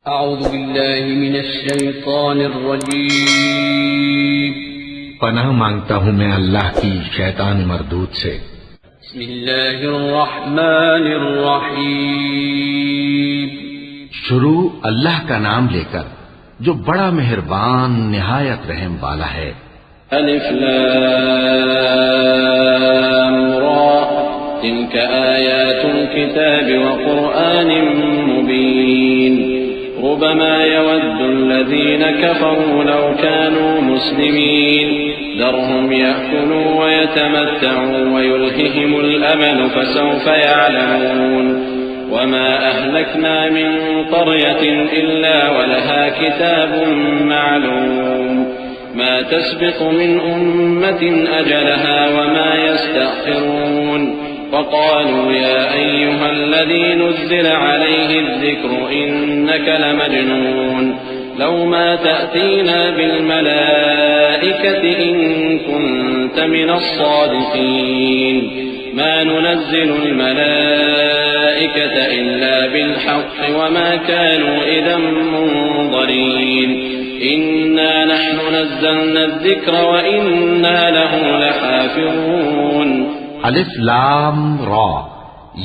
اعوذ باللہ من الشیطان الرجیم پناہ مانگتا ہوں میں اللہ کی شیطان مردود سے۔ بسم اللہ الرحمن الرحیم شروع اللہ کا نام لے کر جو بڑا مہربان نہایت رحم والا ہے۔ الف لام را تلك آیات الكتاب وقرآن مبین ربما يود الذين كفروا لو كانوا مسلمين ذرهم يأكلوا ويتمتعوا ويلههم الأمل فسوف يعلمون وما أهلكنا من قرية إلا ولها كتاب معلوم ما تسبق من أمة أجلها وما يستأخرون وقالوا يا أيها الذي نزل عليه الذكر إنك لمجنون لو ما تأتينا بالملائكة إن كنت من الصادقين ما ننزل الملائكة إلا بالحق وما كانوا إذا منظرين إنا نحن نزلنا الذكر وإنا له لحافظون۔ الف لام را،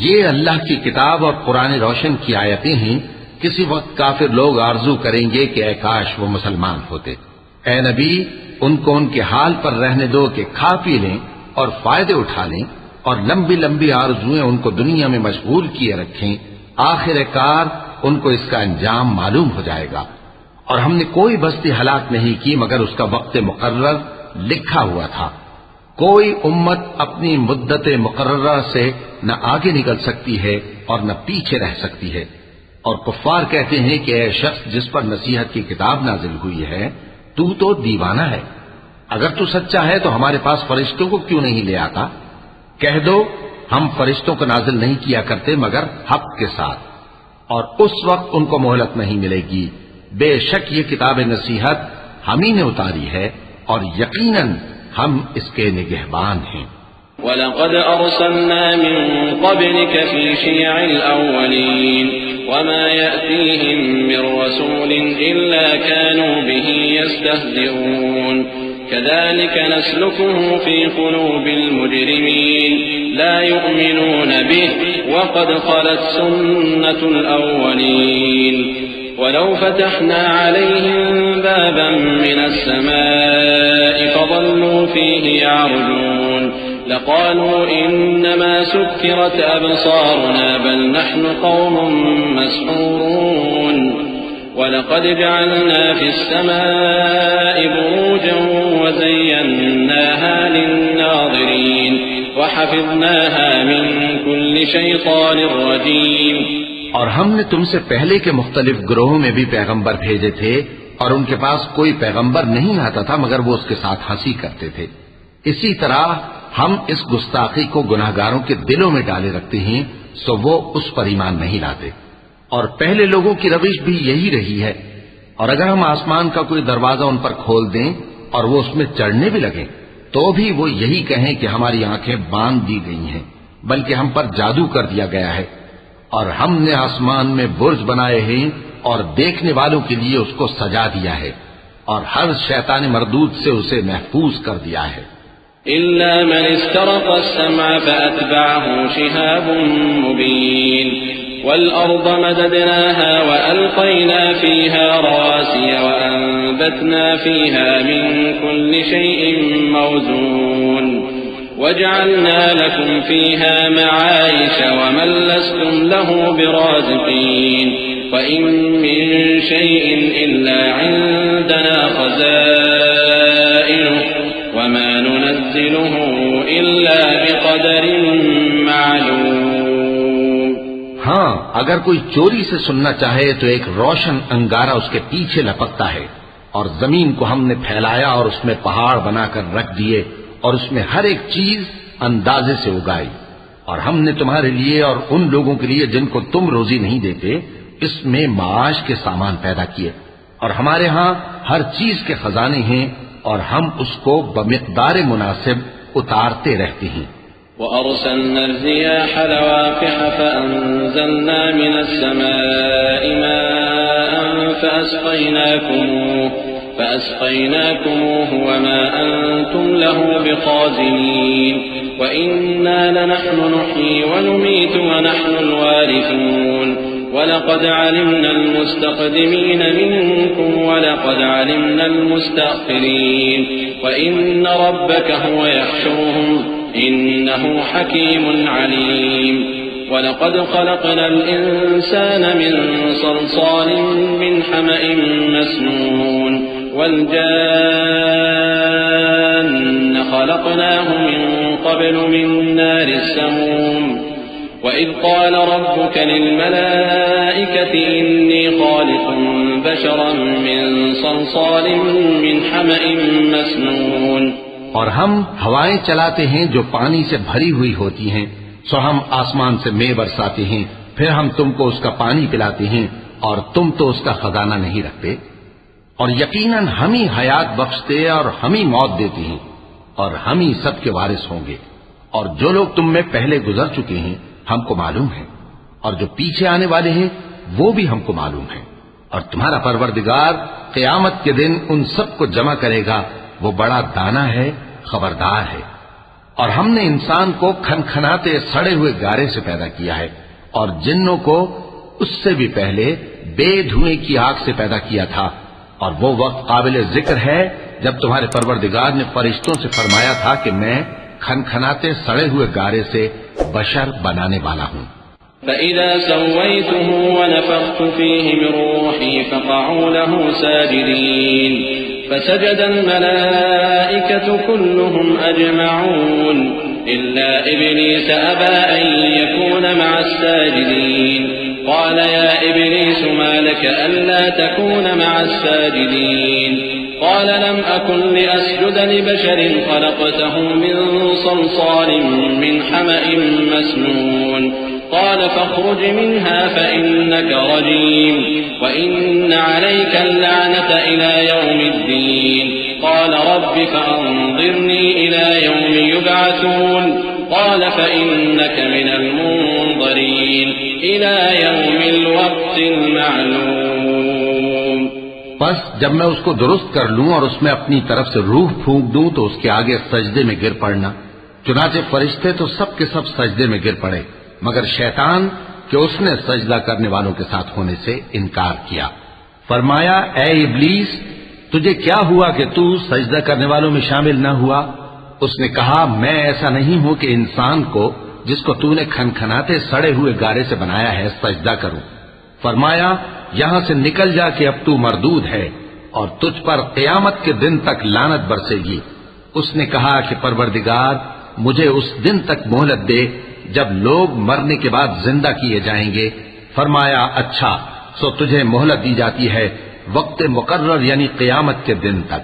یہ اللہ کی کتاب اور قرآن روشن کی آیتیں ہیں۔ کسی وقت کافر لوگ آرزو کریں گے کہ اے کاش وہ مسلمان ہوتے۔ اے نبی، ان کو ان کے حال پر رہنے دو کہ کھا پی لیں اور فائدے اٹھا لیں، اور لمبی لمبی آرزویں ان کو دنیا میں مشغول کیے رکھیں۔ آخر کار ان کو اس کا انجام معلوم ہو جائے گا۔ اور ہم نے کوئی بستی ہلاک نہیں کی مگر اس کا وقت مقرر لکھا ہوا تھا۔ کوئی امت اپنی مدت مقررہ سے نہ آگے نکل سکتی ہے اور نہ پیچھے رہ سکتی ہے۔ اور کفار کہتے ہیں کہ اے شخص جس پر نصیحت کی کتاب نازل ہوئی ہے تو دیوانہ ہے، اگر تو سچا ہے تو ہمارے پاس فرشتوں کو کیوں نہیں لے آتا؟ کہہ دو ہم فرشتوں کو نازل نہیں کیا کرتے مگر حق کے ساتھ، اور اس وقت ان کو مہلت نہیں ملے گی۔ بے شک یہ کتاب نصیحت ہم ہی نے اتاری ہے اور یقیناً ہم اس کے نگہبان ہیں۔ وَلَقَدْ أَرْسَلْنَا مِن قَبْلِكَ فِي شِيَعِ الْأَوَّلِينَ وَمَا يَأْتِيهِم مِّن رَّسُولٍ إِلَّا كَانُوا بِهِ يَسْتَهْزِئُونَ كَذَلِكَ نَسْلُكُهُ فِي قُلُوبِ الْمُجْرِمِينَ لَا يُؤْمِنُونَ بِهِ وَقَدْ خَلَتْ سُنَّةُ الْأَوَّلِينَ وَلَوْ فَتَحْنَا عَلَيْهِمْ بَابًا مِّنَ السَّمَاءِ فَظَلُّوا فِيهِ يَعْرُجُونَ لَقَالُوا إِنَّمَا سُكِّرَتْ أَبْصَارُنَا بَلْ نَحْنُ قَوْمٌ مَّسْحُورُونَ وَلَقَدْ جَعَلْنَا فِي السَّمَاءِ بُرُوجًا وَزَيَّنَّاهَا لِلنَّاظِرِينَ وَحَفِظْنَاهَا مِن كُلِّ شَيْطَانٍ رَّجِيمٍ۔ اور ہم نے تم سے پہلے کے مختلف گروہوں میں بھی پیغمبر بھیجے تھے، اور ان کے پاس کوئی پیغمبر نہیں آتا تھا مگر وہ اس کے ساتھ ہنسی کرتے تھے۔ اسی طرح ہم اس گستاخی کو گناہگاروں کے دلوں میں ڈالے رکھتے ہیں سو وہ اس پر ایمان نہیں لاتے۔ اور پہلے لوگوں کی روش بھی یہی رہی ہے۔ اور اگر ہم آسمان کا کوئی دروازہ ان پر کھول دیں اور وہ اس میں چڑھنے بھی لگیں تو بھی وہ یہی کہیں کہ ہماری آنکھیں باندھ دی گئی ہیں، بلکہ ہم پر جادو کر دیا گیا ہے۔ اور ہم نے آسمان میں برج بنائے ہیں اور دیکھنے والوں کے لیے اس کو سجا دیا ہے، اور ہر شیطان مردود سے اسے محفوظ کر دیا ہے۔ إِلَّا مَنِ اسْتَرَقَ السَّمْعَ فَأَتْبَعَهُ شِهَابٌ مُّبِينٌ وَالْأَرْضَ مَدَدْنَاهَا وَأَلْقَيْنَا فِيهَا رَوَاسِيَ وَأَنبَتْنَا فِيهَا مِن كُلِّ شَيْءٍ مَّوْزُونٍ وَجَعَلْنَا لَكُمْ فِيهَا مَعَايِشَ وَمَن لَّسْتُمْ لَهُ بِرَازِقِينَ وَإِن مِّن شَيْءٍ إِلَّا عِندَنَا خَزَائِنُهُ وَمَا نُنَزِّلُهُ إِلَّا بِقَدَرٍ مَّعْلُومٍ۔ ہاں، اگر کوئی چوری سے سننا چاہے تو ایک روشن انگارہ اس کے پیچھے لپکتا ہے، اور زمین کو ہم نے پھیلایا اور اس میں پہاڑ بنا کر رکھ دیے، اور اس میں ہر ایک چیز اندازے سے اگائی۔ اور ہم نے تمہارے لیے اور ان لوگوں کے لیے جن کو تم روزی نہیں دیتے اس میں معاش کے سامان پیدا کیے، اور ہمارے ہاں ہر چیز کے خزانے ہیں، اور ہم اس کو بمقدار مناسب اتارتے رہتے ہیں۔ وأرسلنا الرياح لواقح فأنزلنا من السماء ماء فأسقيناكموه وما أنتم له بخازنين وإنا لنحن نحيي ونميت ونحن الوارثون ولقد علمنا المستقدمين منكم ولقد علمنا المستأخرين وإن ربك هو يحشرهم إنه حكيم عليم وَلَقَدْ خَلَقْنَا الْإِنسَانَ مِنْ صَلْصَالٍ مِنْ حَمَإٍ مَسْنُونٍ وَالْجَانَّ خَلَقْنَاهُ مِنْ قَبْلُ مِنْ نَارِ السَّمُومِ وَإِذْ قَالَ رَبُّكَ لِلْمَلَائِكَةِ إِنِّي خَالِقٌ بَشَرًا مِنْ صَلْصَالٍ مِنْ حَمَإٍ مَسْنُونٍ اور ہم ہوائیں چلاتے ہیں جو پانی سے بھری ہوئی ہوتی ہیں، سو ہم آسمان سے مے برساتے ہیں، پھر ہم تم کو اس کا پانی پلاتے ہیں اور تم تو اس کا خزانہ نہیں رکھتے، اور یقیناً ہم ہی حیات بخشتے اور ہم ہی موت دیتے ہیں اور ہم ہی سب کے وارث ہوں گے، اور جو لوگ تم میں پہلے گزر چکے ہیں ہم کو معلوم ہے، اور جو پیچھے آنے والے ہیں وہ بھی ہم کو معلوم ہے، اور تمہارا پروردگار قیامت کے دن ان سب کو جمع کرے گا، وہ بڑا دانا ہے، خبردار ہے۔ اور ہم نے انسان کو کھنکھناتے سڑے ہوئے گارے سے پیدا کیا ہے، اور جنوں کو اس سے بھی پہلے بے دھوئیں کی آگ سے پیدا کیا تھا، اور وہ وقت قابل ذکر ہے جب تمہارے پروردگار نے فرشتوں سے فرمایا تھا کہ میں کھنکھناتے سڑے ہوئے گارے سے بشر بنانے والا ہوں۔ فَإِذَا سَوَّيْتُهُ وَنَفَخْتُ فِيهِ مِنْ رُوحِي فَقَعُوا لَهُ سَاجِدِينَ فسجد الملائكة كلهم أجمعون إلا إبليس أبى أن يكون مع الساجدين قال يا إبليس ما لك ألا تكون مع الساجدين قال لم أكن لأسجد لبشر خلقته من صلصال من حمأ مسنون قال فاخرج منها فإنك رجيم وإن عليك اللعنة إلى يوم الدين قال رب فأنظرني إلى يوم يبعثون قال فإنك من المنظرين إلى يوم الوقت المعلوم۔ پس جب میں اس کو درست کر لوں اور اس میں اپنی طرف سے روح پھونک دوں تو اس کے آگے سجدے میں گر پڑنا۔ چنانچہ فرشتے تو سب کے سب سجدے میں گر پڑے مگر شیطان کہ اس نے سجدہ کرنے والوں کے ساتھ ہونے سے انکار کیا۔ فرمایا اے ابلیس تجھے کیا ہوا کہ تو سجدہ کرنے والوں میں شامل نہ ہوا؟ اس نے کہا میں ایسا نہیں ہوں کہ انسان کو جس کو تو نے کھنکھناتے سڑے ہوئے گارے سے بنایا ہے سجدہ کروں۔ فرمایا یہاں سے نکل جا کہ اب تو مردود ہے اور تجھ پر قیامت کے دن تک لعنت برسے گی۔ اس نے کہا کہ پروردگار مجھے اس دن تک مہلت دے جب لوگ مرنے کے بعد زندہ کیے جائیں گے۔ فرمایا اچھا سو تجھے مہلت دی جاتی ہے وقت مقرر یعنی قیامت کے دن تک۔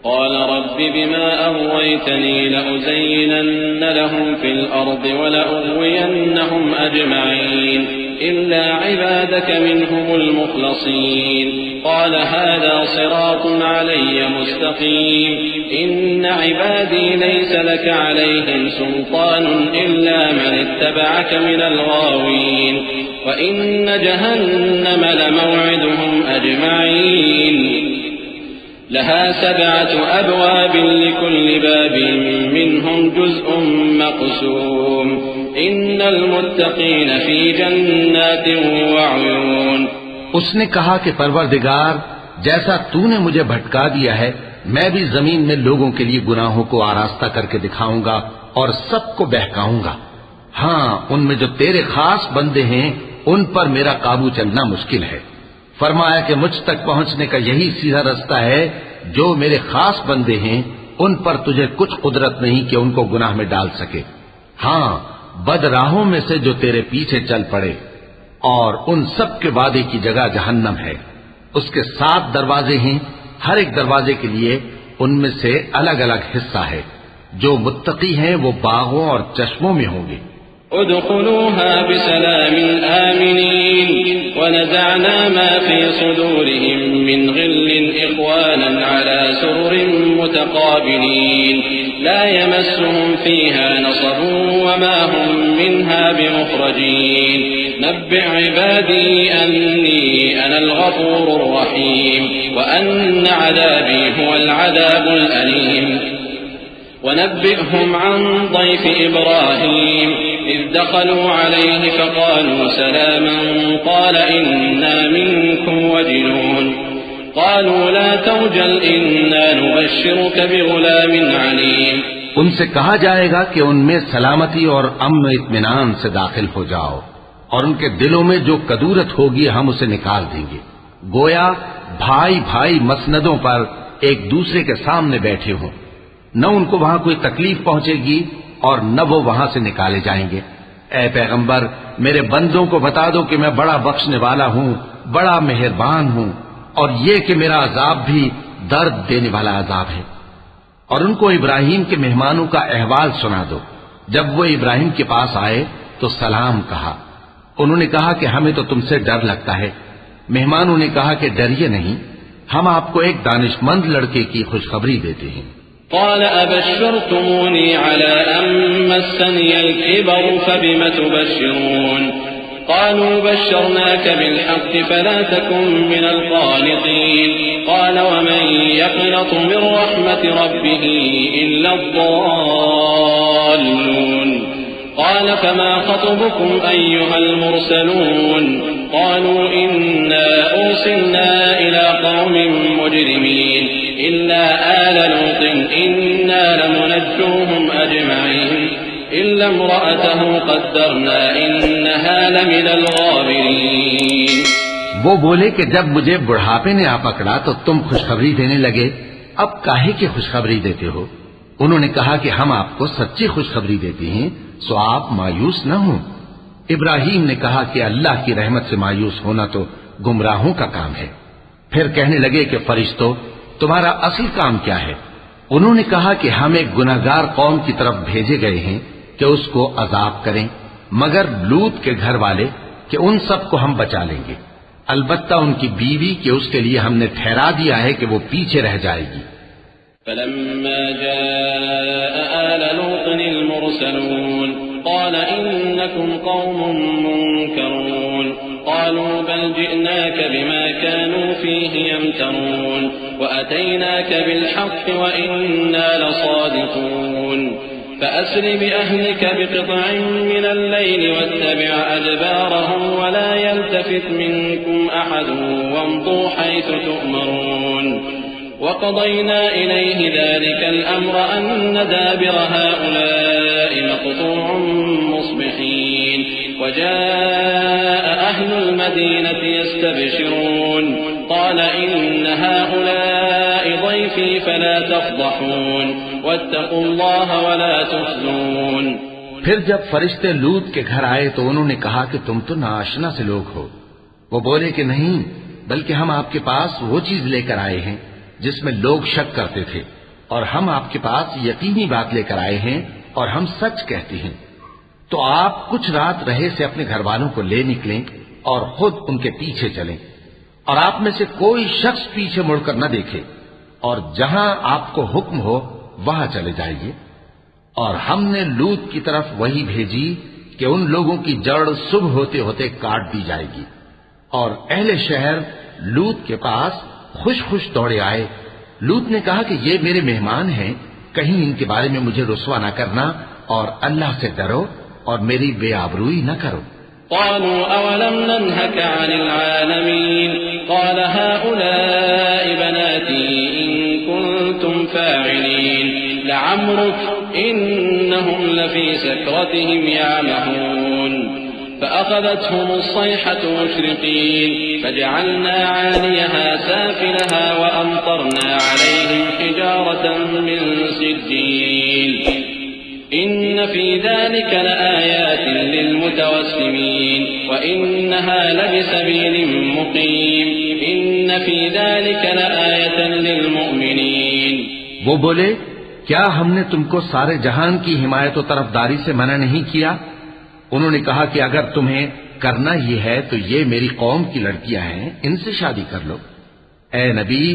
قال رب بما أغويتني لأزينن لهم في الأرض ولأغوينهم أجمعين إلا عبادك منهم المخلصين قال هذا صراط علي مستقيم إن عبادي ليس لك عليهم سلطان إلا من اتبعك من الغاوين وإن جهنم لموعدهم أجمعين لها 7 أبواب لكل باب منهم جزء مقسوم إن المتقين في جنات وعيون۔ اس نے کہا کہ پروردگار جیسا تو نے مجھے بھٹکا دیا ہے میں بھی زمین میں لوگوں کے لیے گناہوں کو آراستہ کر کے دکھاؤں گا اور سب کو بہکاؤں گا۔ ہاں ان میں جو تیرے خاص بندے ہیں ان پر میرا قابو چلنا مشکل ہے۔ فرمایا کہ مجھ تک پہنچنے کا یہی سیدھا رستہ ہے، جو میرے خاص بندے ہیں ان پر تجھے کچھ قدرت نہیں کہ ان کو گناہ میں ڈال سکے۔ ہاں بد راہوں میں سے جو تیرے پیچھے چل پڑے، اور ان سب کے وعدے کی جگہ جہنم ہے، اس کے 7 دروازے ہیں، ہر ایک دروازے کے لیے ان میں سے الگ الگ حصہ ہے۔ جو متقی ہیں وہ باغوں اور چشموں میں ہوں گے۔ ادخلوها بسلام آمنين ونزعنا ما في صدورهم من غل إخوانا على سرر متقابلين لا يمسهم فيها نصب وما هم منها بمخرجين نبئ عبادي أني أنا أنا الغفور الرحيم وأن عذابي هو العذاب الأليم ونبئهم عن ضيف إبراهيم إذ دخلوا عليه فقالوا سلاما قال إنا منكم وجلون قالوا لا توجل إنا نبشرك بغلام عليم ان سے کہا جائے گا کہ ان میں سلامتی اور امن و اطمینان سے داخل ہو جاؤ، اور ان کے دلوں میں جو کدورت ہوگی ہم اسے نکال دیں گے، گویا بھائی بھائی مسندوں پر ایک دوسرے کے سامنے بیٹھے ہوں، نہ ان کو وہاں کوئی تکلیف پہنچے گی اور نہ وہ وہاں سے نکالے جائیں گے۔ اے پیغمبر، میرے بندوں کو بتا دو کہ میں بڑا بخشنے والا ہوں، بڑا مہربان ہوں، اور یہ کہ میرا عذاب بھی درد دینے والا عذاب ہے۔ اور ان کو ابراہیم کے مہمانوں کا احوال سنا دو۔ جب وہ ابراہیم کے پاس آئے تو سلام کہا۔ انہوں نے کہا کہ ہمیں تو تم سے ڈر لگتا ہے۔ مہمانوں نے کہا کہ ڈریے نہیں، ہم آپ کو ایک دانشمند لڑکے کی خوشخبری دیتے ہیں۔ قال أبشرتموني على أن مسني الكبر فبم تبشرون قالوا بشرناك بالحق فلا تكن من القانطين قال ومن يقنط من رحمة ربه إلا الضالون قال فما خطبكم أيها المرسلون قالوا إنا أرسلنا إلى قوم مجرمين إلا آل لوط إنا لمنجوهم أجمعين إلا امرأته قدرنا إنها لمن الغابرين۔ وہ بولے کہ جب مجھے بڑھاپے نے آ پکڑا تو تم خوشخبری دینے لگے، اب کاہے کی خوشخبری دیتے ہو؟ انہوں نے کہا کہ ہم آپ کو سچی خوشخبری دیتے ہیں، سو آپ مایوس نہ ہوں۔ ابراہیم نے کہا کہ اللہ کی رحمت سے مایوس ہونا تو گمراہوں کا کام ہے۔ پھر کہنے لگے کہ فرشتوں، تمہارا اصل کام کیا ہے؟ انہوں نے کہا کہ ہم ایک گناہگار قوم کی طرف بھیجے گئے ہیں کہ اس کو عذاب کریں، مگر لوط کے گھر والے کہ ان سب کو ہم بچا لیں گے، البتہ ان کی بیوی کہ اس کے لیے ہم نے ٹھہرا دیا ہے کہ وہ پیچھے رہ جائے گی۔ فلما جاء آل لوط المرسلون قال إنكم قوم منكرون قالوا بل جئناك بما كانوا فيه يمترون وأتيناك بالحق وإنا لصادقون فأسر بأهلك بقطع من الليل واتبع أدبارهم ولا يلتفت منكم أحد وامضوا حيث تؤمرون وقضينا إليه ذلك الأمر أن دابر هؤلاء مقطوع مصبحين وجاء أهل المدينة يستبشرون قال إن هؤلاء ضيفي فلا تفضحون واتقوا الله ولا تخزون۔ پھر جب فرشتے لوط کے گھر آئے تو انہوں نے کہا کہ تم تو ناآشنا سے لوگ ہو۔ وہ بولے کہ نہیں، بلکہ ہم آپ کے پاس وہ چیز لے کر آئے ہیں جس میں لوگ شک کرتے تھے، اور ہم آپ کے پاس یقینی بات لے کر آئے ہیں اور ہم سچ کہتے ہیں۔ تو آپ کچھ رات رہے سے اپنے گھر والوں کو لے نکلیں اور خود ان کے پیچھے چلیں، اور آپ میں سے کوئی شخص پیچھے مڑ کر نہ دیکھے، اور جہاں آپ کو حکم ہو وہاں چلے جائیے۔ اور ہم نے لوط کی طرف وہی بھیجی کہ ان لوگوں کی جڑ صبح ہوتے ہوتے کاٹ دی جائے گی۔ اور اہل شہر لوط کے پاس خوش خوش دوڑے آئے۔ لوط نے کہا کہ یہ میرے مہمان ہیں، کہیں ان کے بارے میں مجھے رسوا نہ کرنا، اور اللہ سے ڈرو اور میری بے آبروئی نہ کرو۔ قالوا أولم ننهك عن العالمين قال هؤلاء بناتي إن كنتم فاعلين لعمرك إنهم لفي سكرتهم يعمهون فأخذتهم الصيحة مشرقين فجعلنا عاليها سافلها وأمطرنا عليهم حجارة من سجيل إن في ذلك لآيات للمتوسمين وإنها لبسبيل مقيم إن في ذلك لآية للمؤمنين۔ وہ بولے کیا ہم نے تم کو سارے جہان کی حمایت و طرفداری سے منع نہیں کیا؟ انہوں نے کہا کہ اگر تمہیں کرنا ہی ہے تو یہ میری قوم کی لڑکیاں ہیں، ان سے شادی کر لو۔ اے نبی،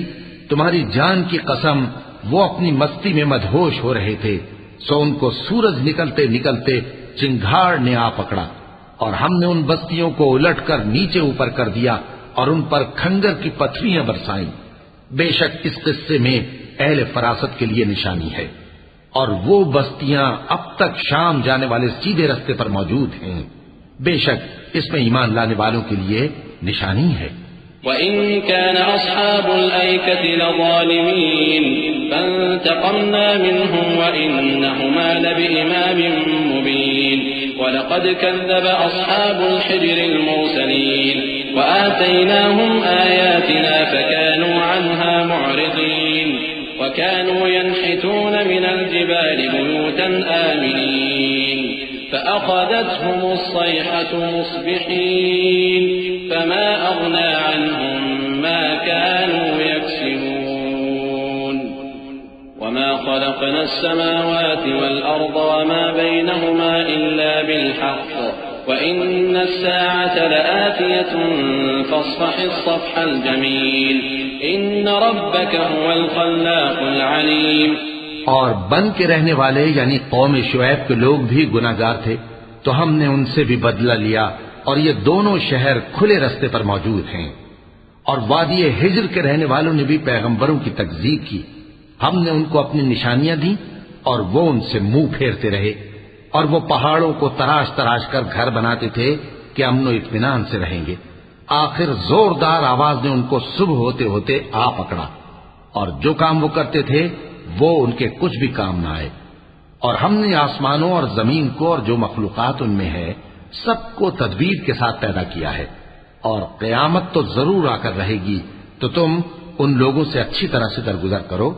تمہاری جان کی قسم وہ اپنی مستی میں مدہوش ہو رہے تھے، سو ان کو سورج نکلتے نکلتے چنگھاڑ نے آ پکڑا، اور ہم نے ان بستیوں کو الٹ کر نیچے اوپر کر دیا اور ان پر کھنگر کی پتھریاں برسائیں۔ بے شک اس قصے میں اہل فراست کے لیے نشانی ہے، اور وہ بستیاں اب تک شام جانے والے سیدھے رستے پر موجود ہیں، بے شک اس میں ایمان لانے والوں کے لیے نشانی ہے۔ وَإِن كَانَ أَصْحَابُ الْأَيْكَةِ لَظَالِمِينَ فَانْتَقَمْنَا مِنْهُمْ وَإِنَّهُمَا لَبِإِمَامٍ مُبِينٍ وَلَقَدْ كَذَّبَ أَصْحَابُ الْحِجْرِ الْمُرْسَلِينَ وَآتَيْنَاهُمْ آيَاتِنَا فَكَانُوا عَنْهَا مُعْرِضِينَ وَكَانُوا يَنْحِتُونَ مِنَ الْجِبَالِ بُيُوتًا آمِنِينَ فَأَخَذَتْهُمُ الصَّيْحَةُ مُصْبِحِينَ فَمَا أَغْنَى عَنْهُمْ مَا كَانُوا يَكْسِبُونَ وَمَا خَلَقْنَا السَّمَاوَاتِ وَالْأَرْضَ وَمَا بَيْنَهُمَا إِلَّا بِالْحَقِّ وَإِنَّ السَّاعَةَ لَآتِيَةٌ فَاصْفَحِ الصَّفْحَ الْجَمِيلَ إِنَّ رَبَّكَ هُوَ الْخَلَّاقُ الْعَلِيمُ۔ اور بن کے رہنے والے یعنی قوم شعیب کے لوگ بھی گناہگار تھے، تو ہم نے ان سے بھی بدلہ لیا، اور یہ دونوں شہر کھلے رستے پر موجود ہیں۔ اور وادی ہجر کے رہنے والوں نے بھی پیغمبروں کی تکذیب کی، ہم نے ان کو اپنی نشانیاں دی اور وہ ان سے منہ پھیرتے رہے، اور وہ پہاڑوں کو تراش تراش کر گھر بناتے تھے کہ امن و اطمینان سے رہیں گے۔ آخر زوردار آواز نے ان کو صبح ہوتے ہوتے آ پکڑا، اور جو کام وہ کرتے تھے وہ ان کے کچھ بھی کام نہ آئے۔ اور ہم نے آسمانوں اور زمین کو اور جو مخلوقات ان میں ہے سب کو تدبیر کے ساتھ پیدا کیا ہے، اور قیامت تو ضرور آ کر رہے گی، تو تم ان لوگوں سے اچھی طرح سے درگزر کرو۔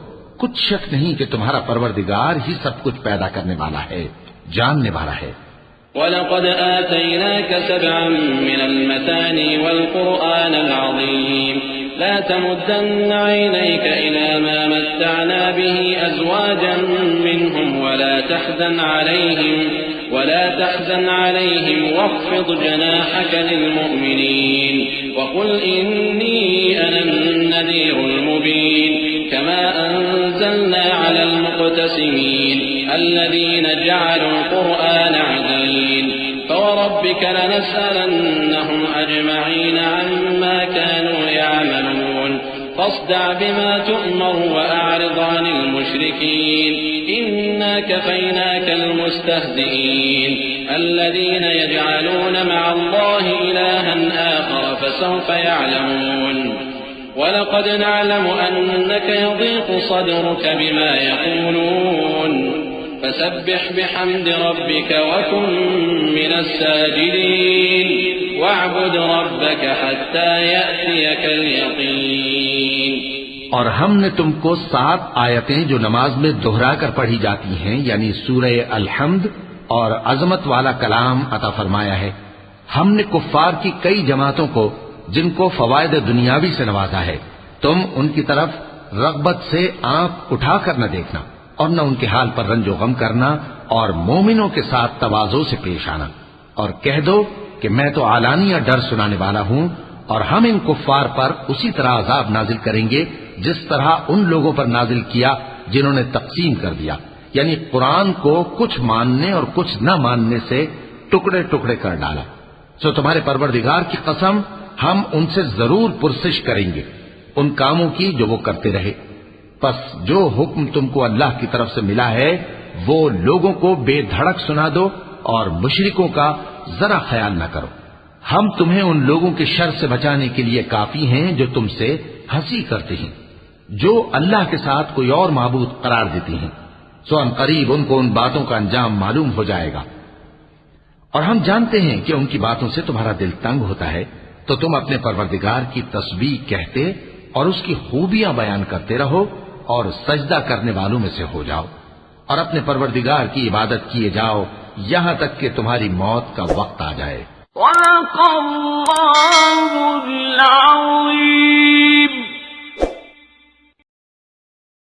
کچھ شک نہیں کہ تمہارا پروردگار ہی سب کچھ پیدا کرنے والا ہے، جاننے والا ہے۔ وَلَقَدْ آتَيْنَاكَ سَبْعًا مِنَ الْمَثَانِي وَالْقُرْآنَ الْعَظِيمَ لَا تَمُدَّنَّ عَيْنَيْكَ إِلَى مَا مَتَّعْنَا بِهِ أَزْوَاجًا مِّنْهُمْ وَلَا تَحْزَنْ عَلَيْهِمْ وَاخْفِضْ جَنَاحَكَ لِلْمُؤْمِنِينَ وَقُلْ إِنِّي أَنَا النَّذِيرُ الْمُبِينُ كَمَا أَنزَلْنَا عَلَى الْمُقْتَسِمِينَ الَّذِينَ جَعَلُوا الْقُرْآنَ عِضِينَ فَوَرَبِّكَ لَنَسْأَلَنَّهُمْ أَجْمَعِينَ عَمَّا كَانُوا يَعْمَلُونَ فاصدع بما تؤمر وأعرض عن المشركين إنا كفيناك المستهزئين الذين يجعلون مع الله إلها آخر فسوف يعلمون ولقد نعلم أنك يضيق صدرك بما يقولون فسبح بحمد ربك وكن من الساجدين واعبد ربك حتى يأتيك اليقين۔ اور ہم نے تم کو 7 آیتیں جو نماز میں دہرا کر پڑھی جاتی ہیں یعنی سورہ الحمد اور عظمت والا کلام عطا فرمایا ہے۔ ہم نے کفار کی کئی جماعتوں کو جن کو فوائد دنیاوی سے نوازا ہے، تم ان کی طرف رغبت سے آنکھ اٹھا کر نہ دیکھنا اور نہ ان کے حال پر رنج و غم کرنا، اور مومنوں کے ساتھ تواضع سے پیش آنا، اور کہہ دو کہ میں تو اعلانیہ ڈر سنانے والا ہوں، اور ہم ان کفار پر اسی طرح عذاب نازل کریں گے جس طرح ان لوگوں پر نازل کیا جنہوں نے تقسیم کر دیا، یعنی قرآن کو کچھ ماننے اور کچھ نہ ماننے سے ٹکڑے ٹکڑے کر ڈالا۔ سو تمہارے پروردگار کی قسم ہم ان سے ضرور پرسش کریں گے ان کاموں کی جو وہ کرتے رہے۔ پس جو حکم تم کو اللہ کی طرف سے ملا ہے وہ لوگوں کو بے دھڑک سنا دو، اور مشرکوں کا ذرا خیال نہ کرو۔ ہم تمہیں ان لوگوں کے شر سے بچانے کے لیے کافی ہیں جو تم سے ہنسی کرتے ہیں، جو اللہ کے ساتھ کوئی اور معبود قرار دیتے ہیں، سو ان قریب ان کو ان باتوں کا انجام معلوم ہو جائے گا۔ اور ہم جانتے ہیں کہ ان کی باتوں سے تمہارا دل تنگ ہوتا ہے، تو تم اپنے پروردگار کی تسبیح کہتے اور اس کی خوبیاں بیان کرتے رہو اور سجدہ کرنے والوں میں سے ہو جاؤ، اور اپنے پروردگار کی عبادت کیے جاؤ یہاں تک کہ تمہاری موت کا وقت آ جائے۔ صدق اللہ العظیم۔